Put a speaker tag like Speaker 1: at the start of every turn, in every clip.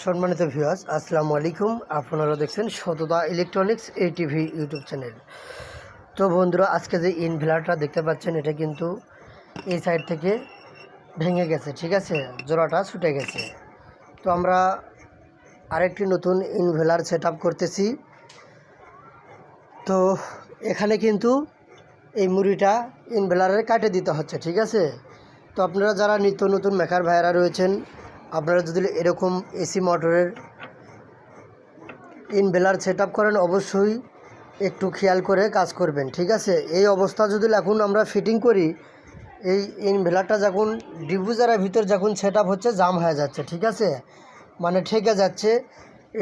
Speaker 1: সম্মানিত ভিউয়ার্স, আসসালামু আলাইকুম। আপনারা দেখছেন সততা ইলেকট্রনিক্স ATV ইউটিউব চ্যানেল। তো বন্ধুরা, আজকে যে ইনভার্টারটা দেখতে পাচ্ছেন, এটা কিন্তু এই সাইড থেকে ভেঙে গেছে, ঠিক আছে, জোড়াটা ছুটে গেছে। তো আমরা আরেকটি নতুন ইনভার্টার সেট আপ করতেছি। তো এখানে কিন্তু এই মুড়িটা ইনভার্টারে কাটে দিতে হচ্ছে, ঠিক আছে। তো আপনারা যারা নিত্য নতুন মেকার ভাইয়েরা রয়েছেন, আপনারা যদি এরকম এসি মোটরের ইনভার্টার সেট আপ করেন, অবশ্যই একটু খেয়াল করে কাজ করবেন, ঠিক আছে। এই অবস্থা যদি এখন আমরা ফিটিং করি, এই ইনভার্টারটা যখন ডিফিউজারের ভিতর যখন সেট আপ হচ্ছে, জাম হয়ে যাচ্ছে, ঠিক আছে, মানে ঠেকে যাচ্ছে।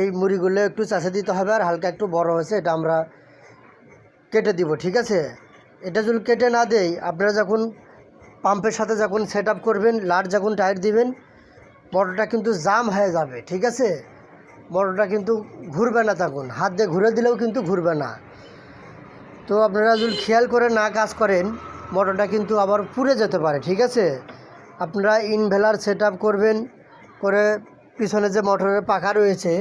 Speaker 1: এই মুড়িগুলো একটু চাষে দিতে হবে, আর হালকা একটু বড় হয়েছে, এটা আমরা কেটে দিব, ঠিক আছে। এটা যদি কেটে না দেই, আপনারা যখন পাম্পের সাথে যখন সেট আপ করবেন, লাট যখন টাইট দিবেন, মোটরটা কিন্তু জাম হয়ে যাবে, ঠিক আছে। মোটরটা কিন্তু ঘুরবে না, তখন হাত দিয়ে ঘুরে দিলেও কিন্তু ঘুরবে না। তো আপনারা যদি খেয়াল করে না কাজ করেন, মোটরটা কিন্তু আবার পুড়ে যেতে পারে, ঠিক আছে। আপনারা ইনভার্টার সেট আপ করবেন, করে পিছনে যে মোটরের পাখা রয়েছে,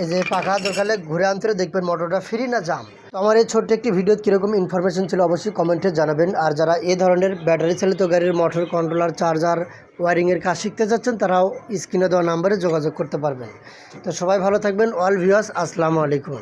Speaker 1: এই যে পাখা দরকারে ঘুরে আনতে দেখবেন মোটরটা ফ্রি না জাম। তো আমার এই ছোট্ট একটি ভিডিও কীরকম ইনফরমেশন ছিল অবশ্যই কমেন্টে জানাবেন। আর যারা এই ধরনের ব্যাটারি চালিত গাড়ির মোটর কন্ট্রোলার, চার্জার, ওয়ারিংয়ের কাজ শিখতে যাচ্ছেন, তারাও স্ক্রিনে দেওয়া নাম্বারে যোগাযোগ করতে পারবেন। তো সবাই ভালো থাকবেন। অল ভিউয়ার্স, আসসালামু আলাইকুম।